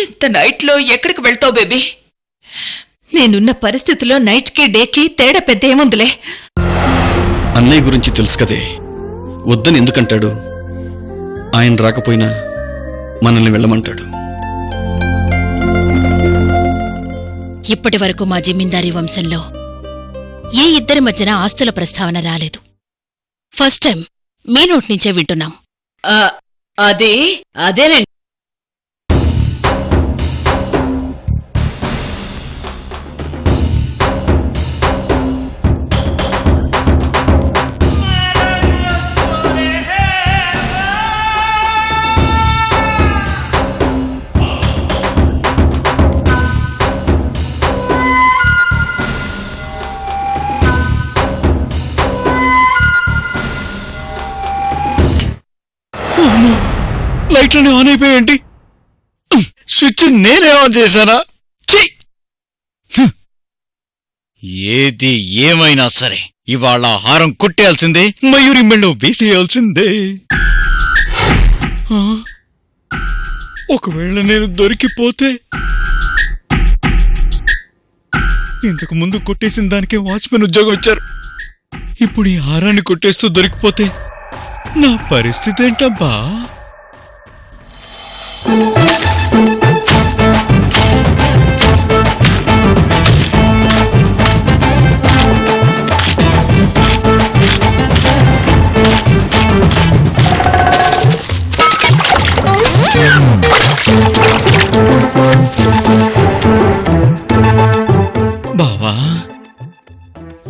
ఇంత నైట్లో ఎక్కడికి వెళ్తావు బేబీ? నేనున్న పరిస్థితిలో నైట్కి డేకి తేడా పెద్ద ఏముందిలే. అన్నయ్య గురించి తెలుసు కదే, వద్దని ఎందుకంటాడు? ఆయన రాకపోయినా మనల్ని వెళ్ళమంటాడు. ఇప్పటి వరకు మా జమీందారీ వంశంలో ఏ ఇద్దరి మధ్యన ఆస్తుల ప్రస్తావన రాలేదు. ఫస్ట్ టైం మీ నోటి నుంచే వింటున్నాం. అదేనండి. లైట్లని ఆన్ అయిపోయాయండి. స్విచ్ నేనే ఆన్ చేశానా? ఏది ఏమైనా సరే ఇవాళ హారం కొట్టేయాల్సిందే, మయూరి మెళ్ళో వేసేయాల్సిందే. ఒకవేళ నేను దొరికిపోతే, ఇంతకు ముందు కొట్టేసిన దానికే వాచ్మెన్ ఉద్యోగం ఇచ్చారు. ఇప్పుడు ఈ హారాన్ని కొట్టేస్తూ దొరికిపోతే నా పరిస్థితి ఏంటబ్బా? బావా,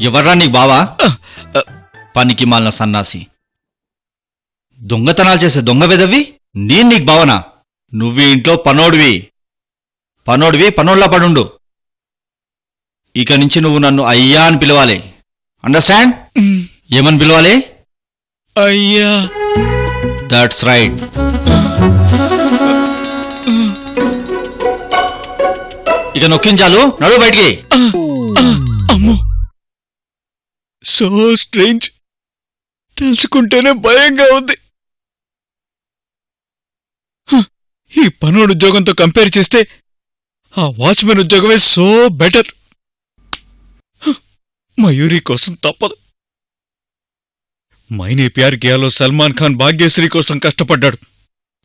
ఎవర్రా నీకు బావా? పనికి మాలిన సన్నాసి, దొంగతనాలు చేసే దొంగ వెదవి నేను నీకు బావనా? నువ్వు ఇంట్లో పనోడివి, పనోళ్ళ పడుండు. ఇక నుంచి నువ్వు నన్ను అయ్యా అని పిలవాలి. అండర్స్టాండ్? ఏమని పిలవాలి? అయ్యా. That's right. ఇక నొక్కించాలు, నడు బయటికి. అమ్మో, సో స్ట్రేంజ్. తెలుసుకుంటేనే భయంగా ఉంది. ఈ పనోడు ఉద్యోగంతో కంపేర్ చేస్తే ఆ వాచ్మెన్ ఉద్యోగమే సో బెటర్. మయూరి కోసం తప్పదు. మైనే ప్యార్ కియాలో సల్మాన్ ఖాన్ భాగ్యశ్రీ కోసం కష్టపడ్డాడు.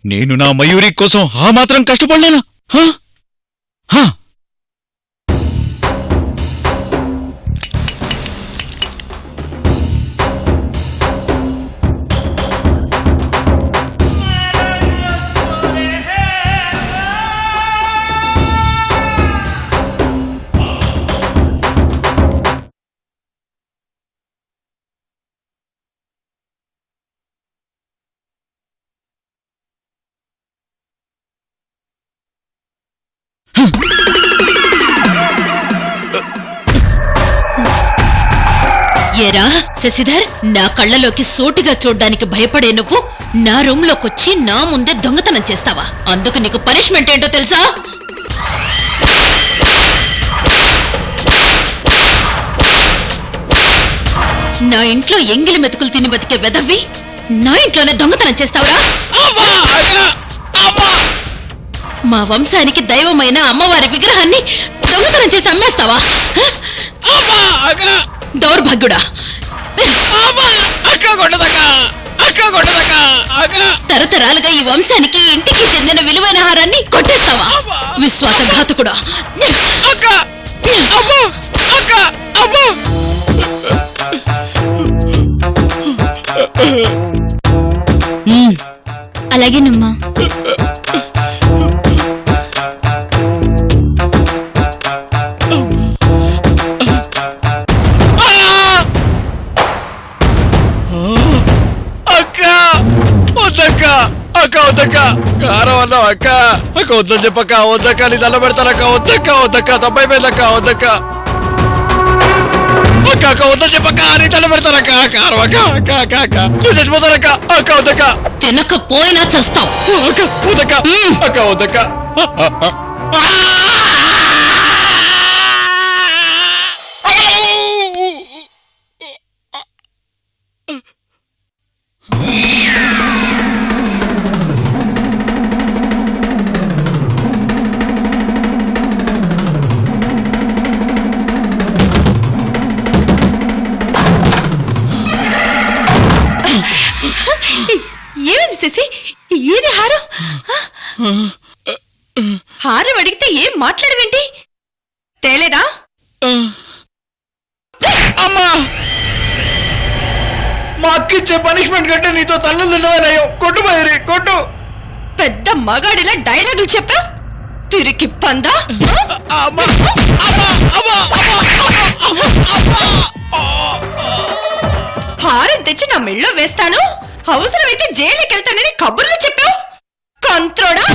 నేను నా మయూరి కోసం ఆ మాత్రం కష్టపడలేనా? ఏరా శశిధర్, నా కళ్ళలోకి సూటిగా చూడ్డానికి భయపడే నువ్వు నా రూంలోకొచ్చి నా ముందే దొంగతనం చేస్తావా? అందుకు నీకు పనిష్మెంట్ ఏంటో తెలుసా? నా ఇంట్లో ఎంగిలి మెతుకులు తిని బతికే వెదవ్వి నా ఇంట్లోనే దొంగతనం చేస్తావరా? మా వంశానికి దైవమైన అమ్మవారి విగ్రహాన్ని దొంగతనం చేసి అమ్మేస్తావా? దౌర్భాగ్యుడా! తరతరాలుగా ఈ వంశానికి ఇంటికి చెందిన విలువైన హారాన్ని కొట్టేస్తావా? విశ్వాసఘాతకుడా! అలాగేనమ్మా. అక్క వద్దని చెప్పక్క, వద్దక్క, నీ దండ పెడతానక్క, వద్దక్క, తప్పైపోయిందక్క, వద్దక్క అక్క, వద్దని చెప్పక్క, నీ దండ పెడతానక్క, కారం అక్క, నువ్వు చచ్చిపోతానక్క, అక్క వద్దక్క. తినకపోయినా చస్తావు. అక్క వద్దక్క. హారం అడిగితే ఏం మాట్లాడవేంటి? తేలేదా? ఆ. అమ్మా! మా అక్కిచ్చే పనిష్మెంట్ కంటే నీతో తల్లు తిన్నవనయ్యో. కొట్టు మైరీ, కొట్టు. పెద్ద మగాడిలా డైలాగులు చెప్పా తిరిగి పందా. అమ్మా! అమ్మా! అమ్మా! హారం తెచ్చి నా మెళ్ళో వేస్తాను, అవసరమైతే జైలుకి వెళ్తానని కబుర్లు చెప్పావు. కంత్రోడా!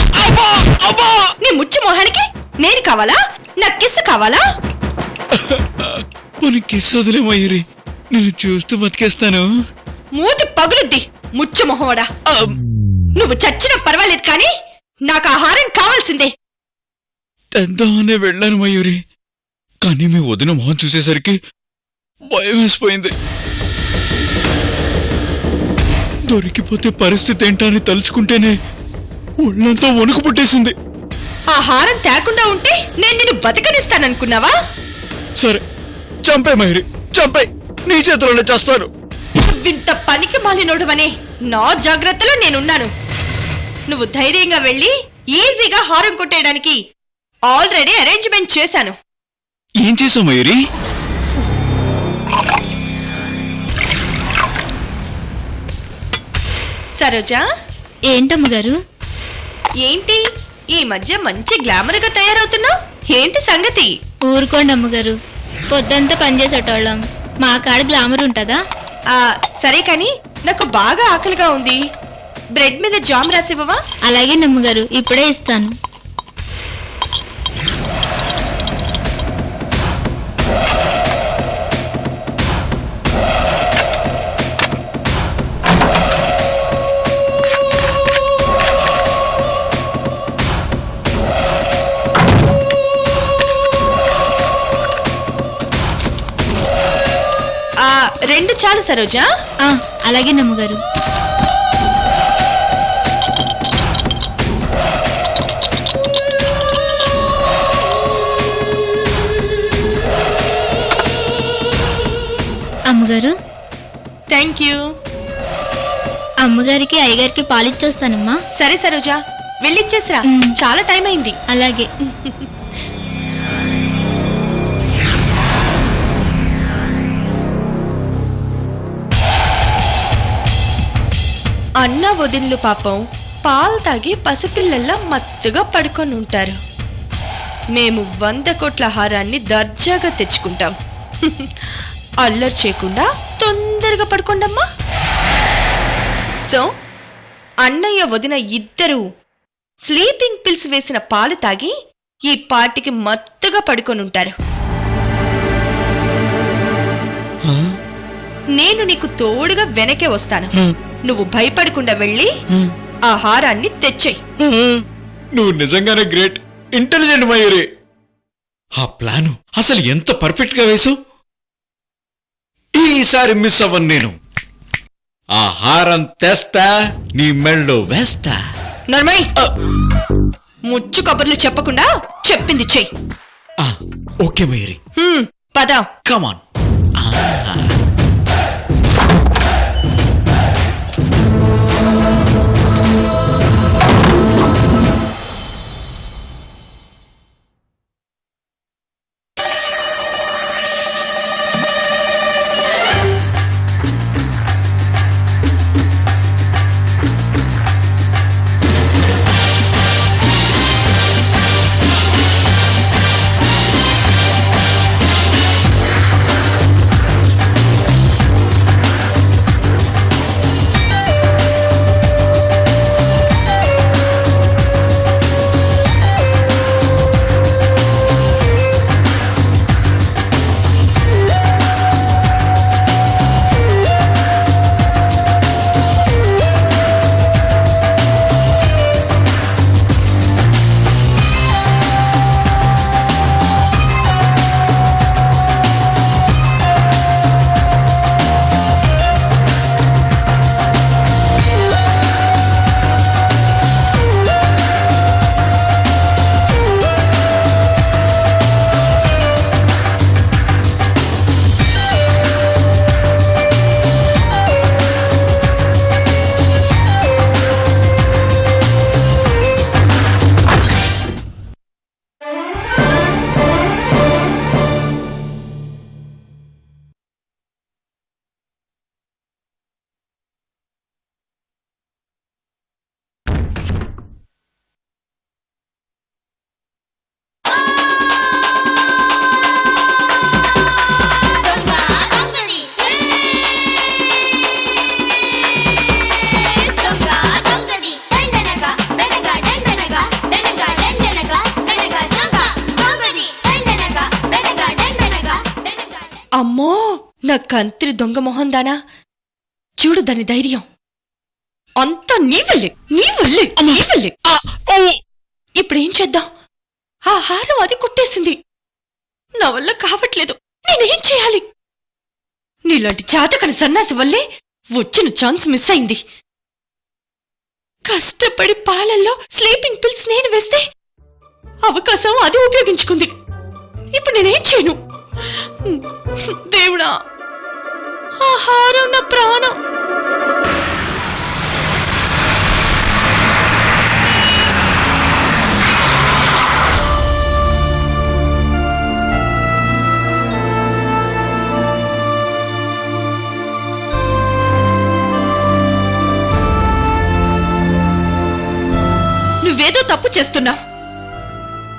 నీ ముచ్చు మొహానికి నేను కావాలా? నా కిస్సు కావాలా? మన కిస్ వదిలే మయూరి, నిన్ను చూస్తూ బతికేస్తాను. మూతి పగులుద్ది ముచ్చు మొహోడా. నువ్వు చచ్చినా పర్వాలేదు కానీ నాకు ఆ హారం కావాల్సిందే. తెద్దామనే వెళ్ళాను మయూరి, కానీ మీ వదిన మొహం చూసేసరికి భయం వేసిపోయింది. దొరికిపోతే పరిస్థితి ఏంటా అని తలుచుకుంటేనే ఒళ్ళంతా వణుకు పుట్టేసింది. ఆ హారం తేకుండా ఉంటే నేను నిన్ను బతకనిస్తాననుకున్నావా? సరే చంపే మయూరి, చంపే. నీ చేతిలోనే చేస్తాను. వింత పనికి మాలినోడువనే నా జాగ్రత్తలో నేనున్నాను. నువ్వు ధైర్యంగా వెళ్ళి ఈజీగా హారం కొట్టేయడానికి ఆల్రెడీ అరేంజ్మెంట్ చేశాను. ఏం చేసావు మయూరి? సరోజా, ఏంటమ్మగారు? ఏంటి ఈ మధ్య మంచి గ్లామర్గా తయారవుతున్నావు? ఏంటి సంగతి? ఊరుకోండి అమ్మగారు, పొద్దంతా పనిచేసేటోళ్ళం, మా కాడ గ్లామర్ ఉంటుందా? సరే కాని నాకు బాగా ఆకలిగా ఉంది. బ్రెడ్ మీద జామ్ రాసివ్వవా? అలాగే నమ్మగారు, ఇప్పుడే ఇస్తాను. రెండు చాలు సరోజా. అలాగే నమ్మగారు. అమ్మగారు. Thank you. అమ్మగారికి అయ్యగారికి పాలిచ్చొస్తానమ్మా. సరే సరోజా, వెళ్ళిచ్చేసిరా, చాలా టైం అయింది. అలాగే. అన్న వదిన్లు పాపం పాలు తాగి పసిపిల్లల్లా మత్తుగా పడుకొని ఉంటారు. మేము 100 కోట్ల హారాన్ని దర్జాగా తెచ్చుకుంటాం. అల్లరి చేయకుండా తొందరగా పడుకోండమ్మా. సో అన్నయ్య వదిన ఇద్దరూ స్లీపింగ్ పిల్స్ వేసిన పాలు తాగి ఈ పాటికి మత్తుగా పడుకొని ఉంటారు. నేను నీకు తోడుగా వెనకే వస్తాను. నువ్వు భయపడకుండా వెళ్ళి ఆ హారాన్ని తెచ్చేయి. నువ్వు నిజంగానే గ్రేట్, ఇంటెలిజెంట్ మయూరి. ఆ ప్లాను అసలు ఎంత పర్ఫెక్ట్ గా వేసావు. ఈసారి మిస్ అవ్వను నేను. ఆ హారం తెస్తా, నీ మెళ్ళో వేస్తా. నర్మయ్, ముచ్చు కబుర్లు చెప్పకుండా చెప్పింది చెయ్యి. ఓకే మయూరి, పద. కమాన్. అమ్మో నా కంత్రి దొంగ మొహం దానా, చూడు దాని ధైర్యం. అంతా నీ వల్లే. ఇప్పుడేం చేద్దాం? ఆ హారం అది కుట్టేసింది, నా వల్ల కావట్లేదు. నేనేం చేయాలి? నీలాంటి చాతకని సన్నాసి వల్లే వచ్చిన ఛాన్స్ మిస్ అయింది. కష్టపడి పాలల్లో స్లీపింగ్ పిల్స్ నేను వేస్తే అవకాశం అది ఉపయోగించుకుంది. ఇప్పుడు నేనేం చేయను? దేవుడా, ఆ హారం నా ప్రాణం. నువ్వేదో తప్పు చేస్తున్నావు.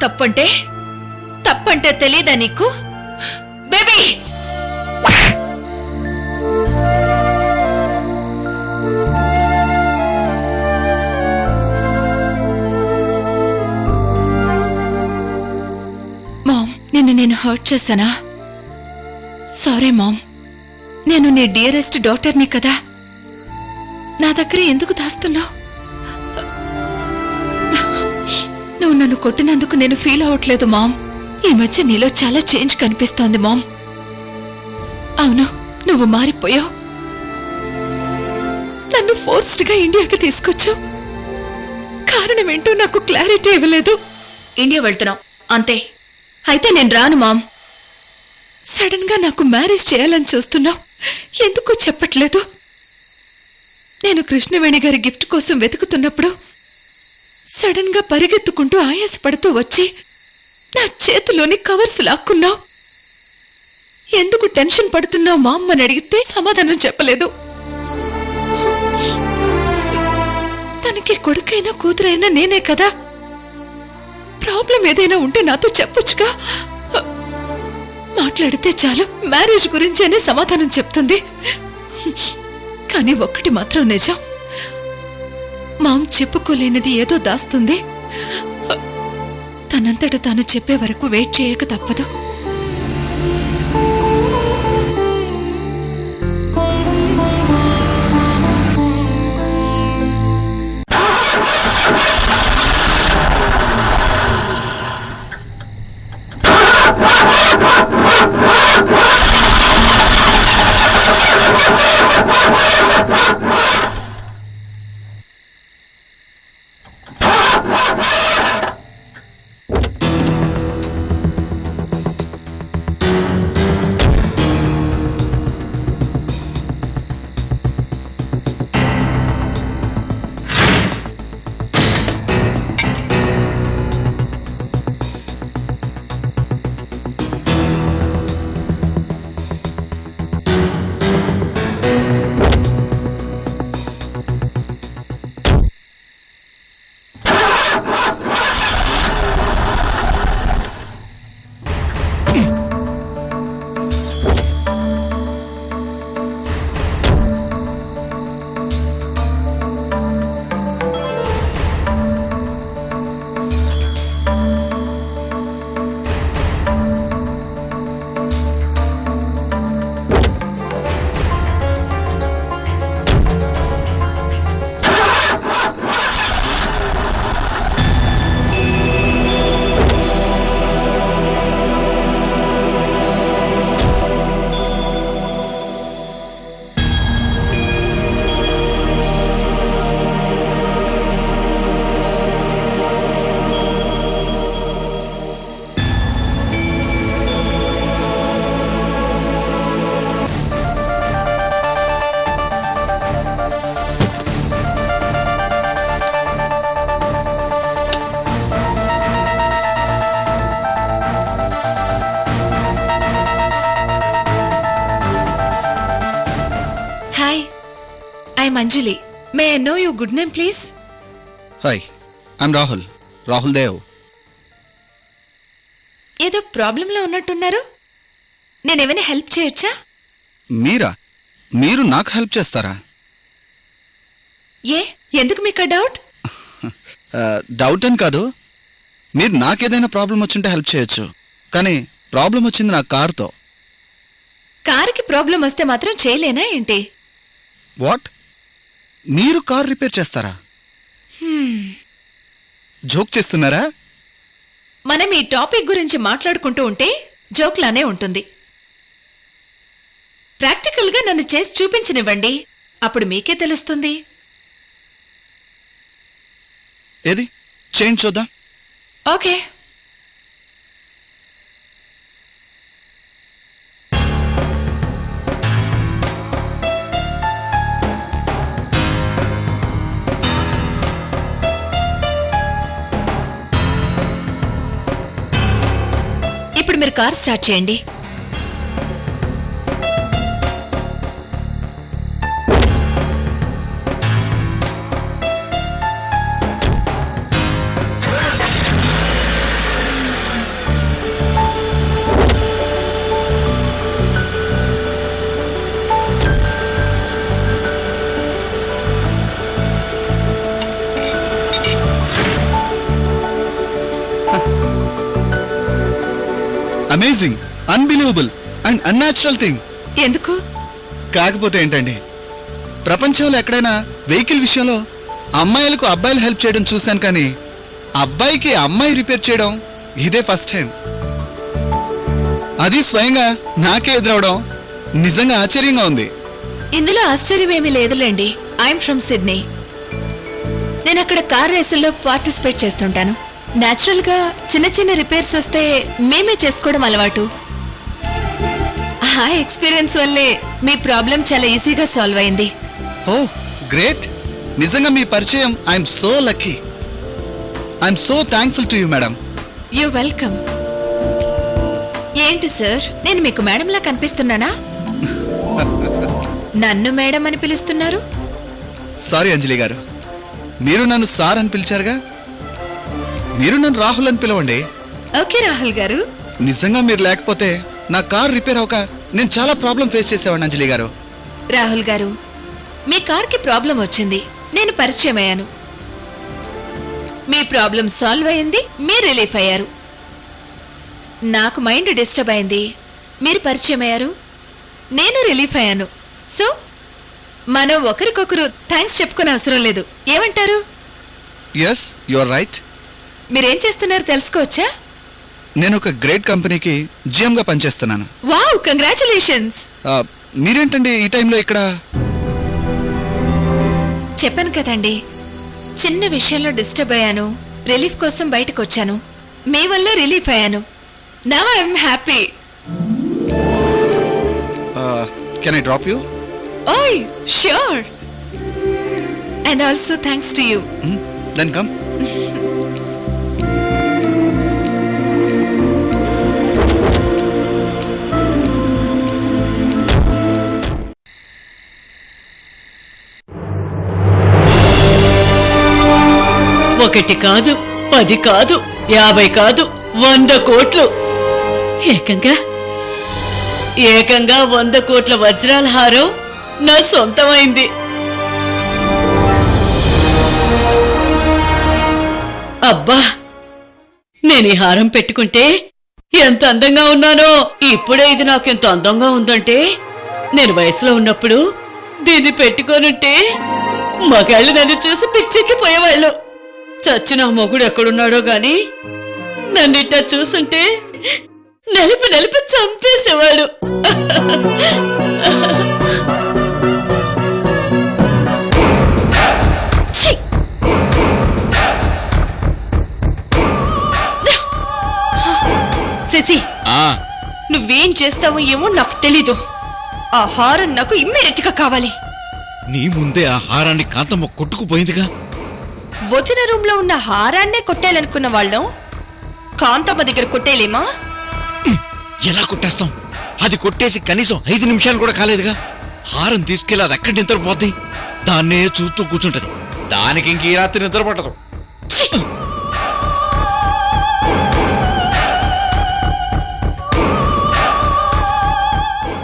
తప్పంటే తెలీదా నీకు? బేబీ, మామ్, నేను హర్ట్ చేశానా? Sorry ma'am. నేను నీ డియరెస్ట్ డాక్టర్ని కదా, నా దగ్గర ఎందుకు దాస్తున్నావు? నువ్వు నన్ను కొట్టినందుకు నేను ఫీల్ అవ్వట్లేదు మామ్. ఈ మధ్య నీలో చాలా చేంజ్ కనిపిస్తోంది మామ్. అవును, నువ్వు మారిపోయావు. నన్ను ఫోర్స్డ్గా ఇండియాకి తీసుకొచ్చావు. కారణం ఏంటో నాకు క్లారిటీ ఇవ్వలేదు. ఇండియా వెళ్తున్నావు అంతే. అయితే నేను రాను మామ్. సడన్ గా నాకు మ్యారేజ్ చేయాలని చూస్తున్నావు, ఎందుకు చెప్పట్లేదు? నేను కృష్ణవేణి గారి గిఫ్ట్ కోసం వెతుకుతున్నప్పుడు సడన్ గా పరిగెత్తుకుంటూ ఆయాసపడుతూ వచ్చి నా చేతిలోని కవర్స్ లాక్కున్నావు. ఎందుకు టెన్షన్ పడుతున్నావు మా అమ్మని అడిగితే సమాధానం చెప్పలేదు. తనకి కొడుకైనా కూతురైనా నేనే కదా. ప్రాబ్లం ఏదైనా ఉంటే నాతో చెప్పొచ్చుగా. మాట్లాడితే చాలు మ్యారేజ్ గురించేనే సమాధానం చెప్తుంది. కానీ ఒక్కటి మాత్రం నిజం, మామ్ చెప్పుకోలేనిది ఏదో దాస్తుంది. తనంతట తాను చెప్పే వరకు వెయిట్ చేయక తప్పదు. I'm Anjali. May I know your good name, please? Hi, I'm Rahul. Rahul Dev. ఏదో ప్రాబ్లంలో ఉన్నట్టున్నారు. నేనేమైనా హెల్ప్ చేయొచ్చా? మీరు నాకు హెల్ప్ చేస్తారా? ఎందుకు మీకు డౌట్? డౌట్ అని కాదు, మీరు నాకేదైనా ప్రాబ్లం వచ్చింటే హెల్ప్ చేయొచ్చు. కానీ ప్రాబ్లం వచ్చింది నా కార్తో. కారుకి ప్రాబ్లం వస్తే మాత్రం చేయలేనా ఏంటి? వాట్? మీరు కార్ రిపేర్ చేస్తారా? జోక్ చేస్తున్నారా? మనం ఈ టాపిక్ గురించి మాట్లాడుకుంటూ ఉంటే జోక్లానే ఉంటుంది. ప్రాక్టికల్గా నన్ను చేసి చూపించనివ్వండి, అప్పుడు మీకే తెలుస్తుంది. ఏది చేంజ్ చూద్దాం. ఓకే. ఇప్పుడు మీరు కార్ స్టార్ట్ చేయండి. Amazing, unbelievable and unnatural thing. ఎందుకు? కాకపోతే ఏంటండి, ప్రపంచంలో ఎక్కడైనా వెహికల్ విషయంలో అమ్మాయిలకు అబ్బాయిలు హెల్ప్ చేయడం చూశాను, కానీ అబ్బాయికి అమ్మాయి రిపేర్ చేయడం ఇదే ఫస్ట్ టైం. అది స్వయంగా నాకే ఎదురవడం నిజంగా ఆశ్చర్యంగా ఉంది. ఇందులో ఆశ్చర్యమేమీ లేదులేండి. I'm from Sydney. నేను అక్కడ కార్ రేసుల్లో పార్టిసిపేట్ చేస్తుంటాను. న్యాచురల్ గా చిన్న చిన్న రిపేర్స్ వస్తే మేమే చేసుకోవడం అలవాటు. ఆ ఎక్స్పీరియన్స్ వల్లే మీ ప్రాబ్లం చాలా ఈజీగా సాల్వ్ అయింది. ఓ గ్రేట్, నిజంగా మీ పరిచయం. I'm so lucky. I'm so thankful to you madam. You welcome. ఏంటి సార్, నేను మీకు మేడంలా కనిపిస్తున్నానా? నన్ను మేడం అని పిలుస్తున్నారు? సారీ అంజలి గారు, మీరు నన్ను సార్ అని పిలిచారుగా, మీరు నన్ను రాహుల్ అని పిలవండి. ఓకే రాహుల్ గారు. నిజంగా మీరు లేకపోతే నా కార్ రిపేర్ అవక నేను చాలా ప్రాబ్లం ఫేస్ చేసేవాడిని అంజలి గారు. రాహుల్ గారు, మీ కార్కి ప్రాబ్లం వచ్చింది, నేను పరిచయం అయ్యాను. మీ ప్రాబ్లం సాల్వ్ అయింది, మీరు రిలీఫ్ అయ్యారు. నాకు మైండ్ డిస్టర్బ్ అయింది, మీరు పరిచయం అయ్యారు, నేను రిలీఫ్ అయ్యాను. సో మనం ఒకరికొకరు థ్యాంక్స్ చెప్పుకునే అవసరం లేదు. ఏమంటారు? Yes, you are right. మీరేం చేస్తున్నారు తెలుసుకోవచ్చా? నేను ఒక గ్రేట్ కంపెనీకి GM గా పనిచేస్తున్నాను. Wow, congratulations. మీరేంటండి ఈ టైంలో ఇక్కడ? చెప్పాను కదండి, చిన్న విషయంలో డిస్టర్బ్ అయ్యాను, రిలీఫ్ కోసం బయటకు వచ్చాను. మీ వల్ల రిలీఫ్ అయ్యాను. Now I'm happy. Can I drop you? ఓయ్ sure. And also thanks to you. Then come. ఒకటి కాదు, 10 కాదు, 50 కాదు, 100 కోట్లు. ఏకంగా 100 కోట్ల వజ్రాల హారం నా సొంతమైంది. అబ్బా, నేను ఈ హారం పెట్టుకుంటే ఎంత అందంగా ఉన్నానో. ఇప్పుడే ఇది నాకెంత అందంగా ఉందంటే, నేను వయసులో ఉన్నప్పుడు దీన్ని పెట్టుకోనుంటే మగాళ్ళు నన్ను చూసి పిచ్చెక్కిపోయేవాళ్ళు. చచ్చిన మొగుడు ఎక్కడున్నాడో గాని నన్నిట్టా చూసుంటే నలిపి చంపేసేవాడు. శశి, నువ్వేం చేస్తావో ఏమో నాకు తెలీదు. ఆ హారం నాకు ఇమ్మీడియట్ గా కావాలి. నీ ముందే ఆ హారాన్ని కాంతమ్మ కొట్టుకుపోయిందిగా. వదిన రూమ్ లో ఉన్న హారాన్నే కొట్టేయాలనుకున్న వాళ్ళం కాంతమ్మ దగ్గర కొట్టేయలేమా? ఎలా కొట్టేస్తాం? అది కొట్టేసి కనీసం 5 నిమిషాలు కూడా కాలేదుగా. హారం తీసుకెళ్ళి అది ఎక్కడి నిద్రపోద్ది? దాన్నే చూస్తూ కూర్చుంటది. దానికి ఇంక ఈ రాత్రి నిద్ర పట్టదు.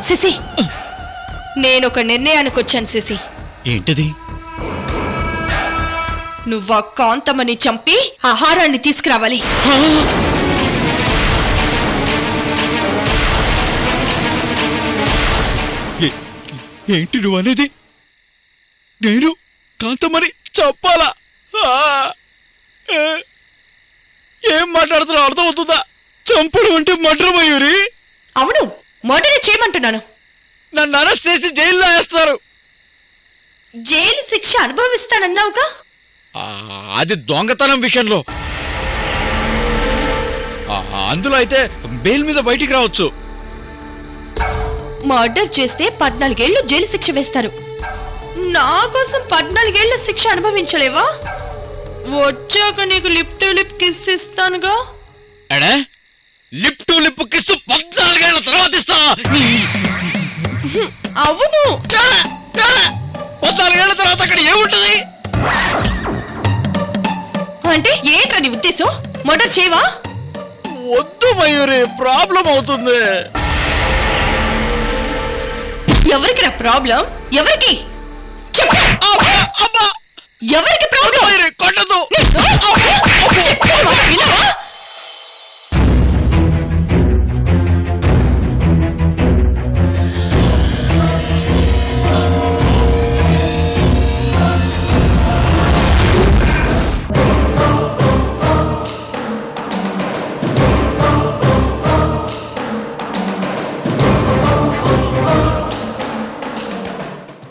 శశి, నేనొక నిర్ణయానికి వచ్చాను శశి. ఏంటది? నువ్వా కాంతమ్మని చంపి ఆ హారాన్ని తీసుకురావాలి. ఏంటి నువ్వు అనేది? నేను కాంతమని చెప్పాలా? ఏం మాట్లాడుతున్నావు అర్థమవుతుందా? చంపడం అంటే మర్డర్ మయూరి. అవును, మర్డర్ చేయమంటున్నాను. నన్ను అరెస్ట్ చేసి జైల్లో వేస్తారు. జైలు శిక్ష అనుభవిస్తానన్నావుగా. అది దొంగతనం విషయంలో. అందులో అయితే బెయిల్ మీద బయటికి రావచ్చు. మర్డర్ చేస్తే 14 ఏళ్లు జైలు శిక్ష వేస్తారు. నా కోసం 14 ఏళ్ల శిక్ష అనుభవించలేవా? వచ్చాక నీకు లిప్ టు లిప్ కిస్ ఇస్తానుగా. అడే లిప్ టు లిప్ కిస్ 14 ఏళ్ల తర్వాత ఇస్తావా? అవును, 14 ఏళ్ల తర్వాత అక్కడ ఏముంటది? అంటే ఏంట్రా నీ ఉద్దేశం? మర్డర్ చేయవా? వద్దు మయూరి, ప్రాబ్లం అవుతుంది. ఎవరికి రా ప్రాబ్లం? ఎవరికి చెప్పు. అబ్బా! ఎవరికి ప్రాబ్లం? మయూరి కొట్టదు. చెప్పు, వినవా?